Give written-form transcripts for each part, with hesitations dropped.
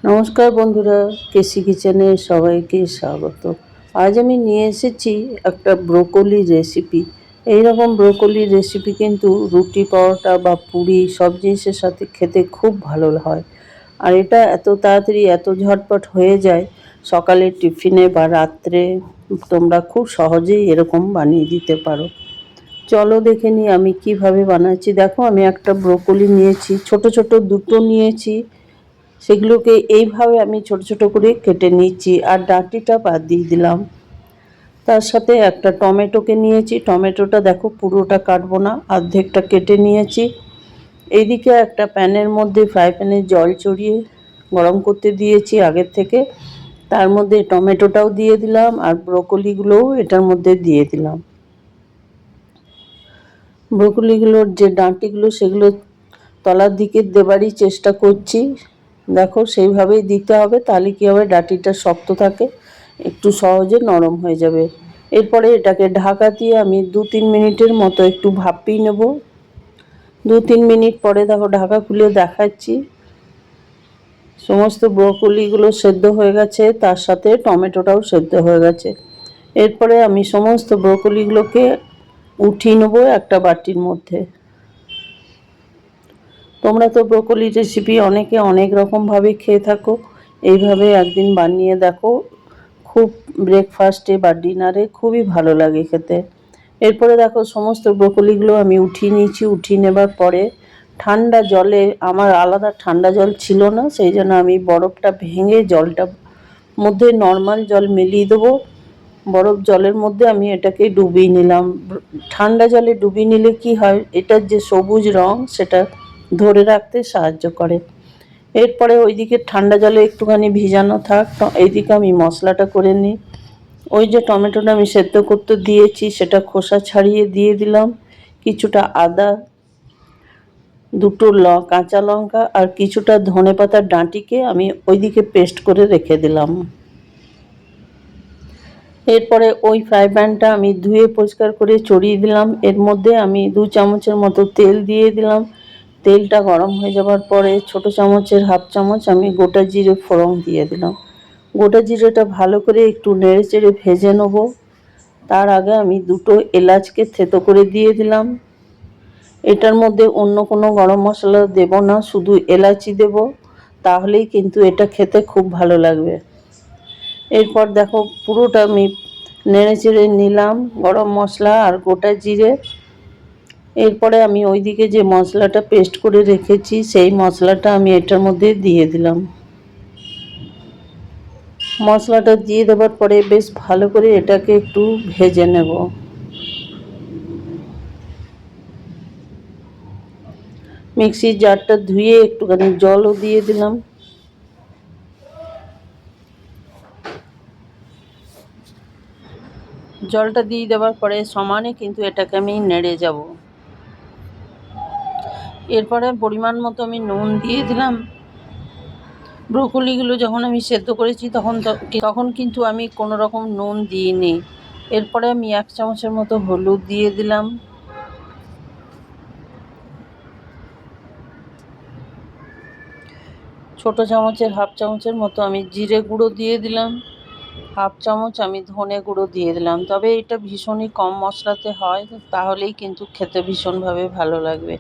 নমস্কার বন্ধুরা, কেসি কিচেনে সবাইকে স্বাগত। আজ আমি নিয়ে এসেছি একটা ব্রোকলি রেসিপি। এই রকম ব্রোকলি রেসিপি কিন্তু রুটি, পরোটা বা পুরি সব জিনিসের সাথে খেতে খুব ভালো হয়। আর এটা এত তাড়াতাড়ি এত ঝটপট হয়ে যায়, সকালের টিফিনে বা রাত্রে তোমরা খুব সহজেই এরকম বানিয়ে দিতে পারো। চলো দেখে নিই আমি কিভাবে বানাচ্ছি। দেখো, আমি একটা ব্রোকলি নিয়েছি, ছোট ছোট দুটো নিয়েছি। সেগুলোকে এইভাবে আমি ছোট ছোট করে কেটে নিচ্ছি আর ডাঁটিটা বাদ দিয়ে দিলাম। তার সাথে একটা টমেটোকে নিয়েছি, টমেটোটা দেখো পুরোটা কাটবো না, অর্ধেকটা কেটে নিয়েছি। এইদিকে একটা প্যানের মধ্যে ফ্রাই প্যানে জল চড়িয়ে গরম করতে দিয়েছি আগের থেকে। তার মধ্যে টমেটোটাও দিয়ে দিলাম আর ব্রোকলিগুলোও এটার মধ্যে দিয়ে দিলাম। ব্রোকলিগুলোর যে ডাঁটিগুলো সেগুলো তলার দিকে দেবারই চেষ্টা করছি। দেখো সেইভাবেই দিতে হবে, তাহলে কী হবে, ডাঁটিটা শক্ত থাকে, একটু সহজে নরম হয়ে যাবে। এরপরে এটাকে ঢাকা দিয়ে আমি 2-3 মিনিটের মতো একটু ভাপিয়ে নেব। 2-3 মিনিট পরে দেখো ঢাকা খুলে দেখাচ্ছি, সমস্ত ব্রোকলিগুলো সেদ্ধ হয়ে গেছে, তার সাথে টমেটোটাও সেদ্ধ হয়ে গেছে। এরপরে আমি সমস্ত ব্রোকলিগুলোকে উঠিয়ে নেবো একটা বাটির মধ্যে। তোমরা তো ব্রোকলি রেসিপি অনেকে অনেক রকমভাবে খেয়ে থাকো, এইভাবে একদিন বানিয়ে দেখো, খুব ব্রেকফাস্টে বা ডিনারে খুবই ভালো লাগে খেতে। এরপরে দেখো সমস্ত ব্রোকলিগুলো আমি উঠিয়ে নিয়েছি। উঠিয়ে নেবার পরে ঠান্ডা জলে, আমার আলাদা ঠান্ডা জল ছিল না, সেই জন্য আমি বরফটা ভেঙে জলটা মধ্যে নর্মাল জল মিলিয়ে দেবো। বরফ জলের মধ্যে আমি এটাকে ডুবিয়ে নিলাম। ঠান্ডা জলে ডুবিয়ে নিলে কি হয়, এটার যে সবুজ রং সেটা ধরে রাখতে সাহায্য করে। এরপরে ওইদিকে ঠান্ডা জলে একটুখানি ভিজানো থাক, এইদিকে আমি মশলাটা করে নিই। ওই যে টমেটোটা আমি সেদ্ধ করতে দিয়েছি সেটা খোসা ছাড়িয়ে দিয়ে দিলাম। কিছুটা আদা, দুটো কাঁচা লঙ্কা আর কিছুটা ধনেপাতার ডাঁটিকে আমি ওইদিকে পেস্ট করে রেখে দিলাম। এরপরে ওই ফ্রাই প্যানটা আমি ধুয়ে পরিষ্কার করে চড়িয়ে দিলাম। এর মধ্যে আমি 2 চামচের মতো তেল দিয়ে দিলাম। তেলটা গরম হয়ে যাবার পরে ছোট চামচের হাফ চামচ আমি গোটা জিরে ফোড়ন দিয়ে দিলাম। গোটা জিরেটা ভালো করে একটু নেড়ে চেড়ে ভেজে নেব। তার আগে আমি দুটো এলাচকে থেতো করে দিয়ে দিলাম। এটার মধ্যে অন্য কোনো গরম মশলা দেব না, শুধু এলাচি দেব, তাহলেই কিন্তু এটা খেতে খুব ভালো লাগবে। এরপর দেখো পুরোটা আমি নেড়ে চেড়ে নিলাম, গরম মশলা আর গোটা জিরে। এরপরে আমি ওইদিকে যে মশলাটা পেস্ট করে রেখেছি সেই মশলাটা আমি এটার মধ্যে দিয়ে দিলাম। মশলাটা দিয়ে দেওয়ার পরে বেশ ভালো করে এটাকে একটু ভেজে নেব। মিক্সির জারটা ধুয়ে একটুখানি জলও দিয়ে দিলাম। জলটা দিয়ে দেওয়ার পরে সমানে কিন্তু এটাকে আমি নেড়ে যাব। এরপরে পরিমাণ মতো আমি নুন দিয়ে দিলাম। ব্রোকলিগুলো যখন আমি সেদ্ধ করেছি তখন কিন্তু আমি কোনো রকম নুন দিইনি। এরপরে আমি 1 চামচের মতো হলুদ দিয়ে দিলাম। ছোট চামচের হাফ চামচের মতো আমি জিরে গুঁড়ো দিয়ে দিলাম। হাফ চামচ আমি ধনে গুঁড়ো দিয়ে দিলাম। তবে এটা ভীষণই কম মশলাতে হয়, তাহলেই কিন্তু খেতে ভীষণভাবে ভালো লাগবে।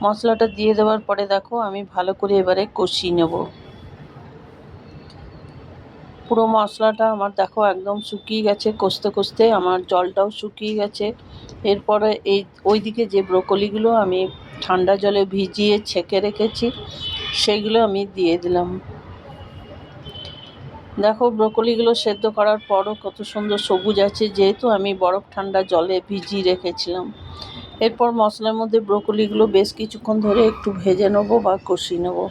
মশলাটা দিয়ে দেওয়ার পরে দেখো আমি ভালো করে এবারে কষিয়ে নেব। পুরো মশলাটা আমার দেখো একদম শুকিয়ে গেছে, কষতে কষতে আমার জলটাও শুকিয়ে গেছে। এরপরে ওইদিকে যে ব্রোকলিগুলো আমি ঠান্ডা জলে ভিজিয়ে ছেঁকে রেখেছি সেইগুলো আমি দিয়ে দিলাম। দেখো ব্রোকলিগুলো সেদ্ধ করার পরও কত সুন্দর সবুজ আছে, যেহেতু আমি বরফ ঠান্ডা জলে ভিজিয়ে রেখেছিলাম। এরপর মশলার মধ্যে ব্রোকলিগুলো বেশ কিছুক্ষণ ধরে একটু ভেজে নেবো বা কষিয়ে নেবো।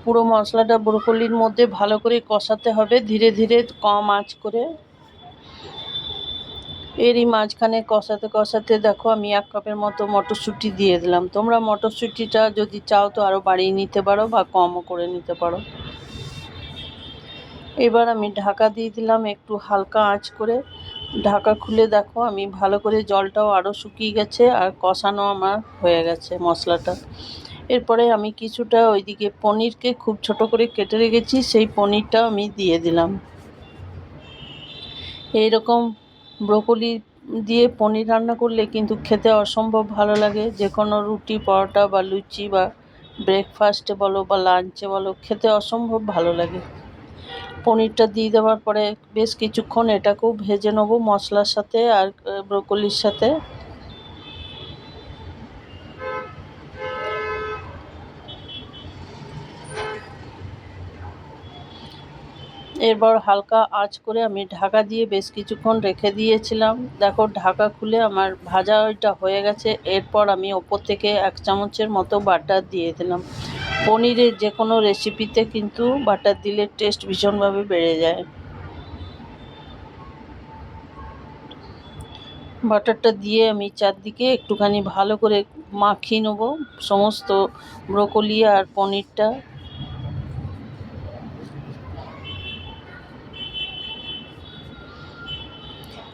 পুরো মশলাটা ব্রোকলির মধ্যে ভালো করে কষাতে হবে, ধীরে ধীরে কম আঁচ করে। এরই মাঝখানে কষাতে কষাতে দেখো আমি 1 কাপের মতো মটরশুঁটি দিয়ে দিলাম। তোমরা মটরশুঁটিটা যদি চাও তো আরও বাড়িয়ে নিতে পারো বা কমও করে নিতে পারো। এবার আমি ঢাকা দিয়ে দিলাম একটু হালকা আঁচ করে। ঢাকা খুলে দেখো আমি ভালো করে জলটাও আরও শুকিয়ে গেছে আর কষানো আমার হয়ে গেছে মশলাটা। এরপরে আমি কিছুটা ওইদিকে পনিরকে খুব ছোট করে কেটে রেখেছি, সেই পনিরটা আমি দিয়ে দিলাম। এইরকম ব্রোকলি দিয়ে পনির রান্না করলে কিন্তু খেতে অসম্ভব ভালো লাগে। যে কোনো রুটি, পরোটা বা লুচি বা ব্রেকফাস্টে বলো বা লাঞ্চে বলো, খেতে অসম্ভব ভালো লাগে। পনিরটা দিয়ে দেওয়ার পরে বেশ কিছুক্ষণ এটাকেও ভেজে নেবো মশলার সাথে আর ব্রোকলির সাথে। এরপর হালকা আঁচ করে আমি ঢাকা দিয়ে বেশ কিছুক্ষণ রেখে দিয়েছিলাম। দেখো ঢাকা খুলে আমার ভাজা ওইটা হয়ে গেছে। এরপর আমি ওপর থেকে 1 চামচের মতো বাটার দিয়ে দিলাম। পনিরের যে কোনো রেসিপিতে কিন্তু বাটার দিলে টেস্ট ভীষণভাবে বেড়ে যায়। বাটারটা দিয়ে আমি চারদিকে একটুখানি ভালো করে মাখিয়ে নেবো সমস্ত ব্রোকলি আর পনিরটা।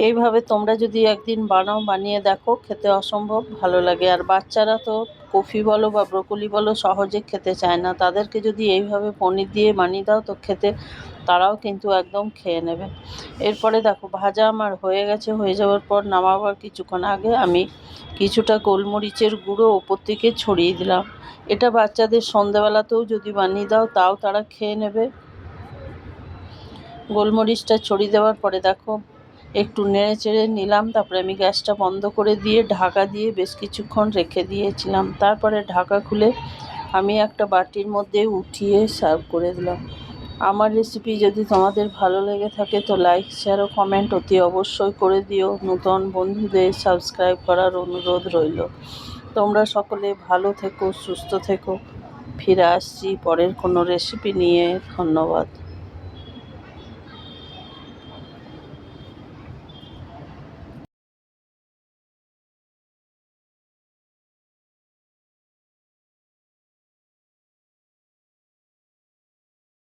এইভাবে তোমরা যদি একদিন বানাও, বানিয়ে দেখো, খেতে অসম্ভব ভালো লাগে। আর বাচ্চারা তো কফি বলো বা ব্রোকলি বলো সহজে খেতে চায় না, তাদেরকে যদি এইভাবে পনির দিয়ে বানিয়ে দাও তো খেতে তারাও কিন্তু একদম খেয়ে নেবে। এরপরে দেখো ভাজা আমার হয়ে গেছে। হয়ে যাওয়ার পর নামাবার কিছুক্ষণ আগে আমি কিছুটা গোলমরিচের গুঁড়ো ওপর থেকে ছড়িয়ে দিলাম। এটা বাচ্চাদের সন্ধ্যাবেলাতেও যদি বানিয়ে দাও তাও তারা খেয়ে নেবে। গোলমরিচটা ছড়িয়ে দেওয়ার পরে দেখো একটু নেড়ে চেড়ে নিলাম। তারপরে আমি গ্যাসটা বন্ধ করে দিয়ে ঢাকা দিয়ে বেশ কিছুক্ষণ রেখে দিয়েছিলাম। তারপরে ঢাকা খুলে আমি একটা বাটির মধ্যে উঠিয়ে সার্ভ করে দিলাম। আমার রেসিপি যদি তোমাদের ভালো লেগে থাকে তো লাইক, শেয়ার ও কমেন্ট অতি অবশ্যই করে দিও। নতুন বন্ধুদের সাবস্ক্রাইব করার অনুরোধ রইল। তোমরা সকলে ভালো থেকো, সুস্থ থেকো। ফিরে আসছি পরের কোনো রেসিপি নিয়ে। ধন্যবাদ।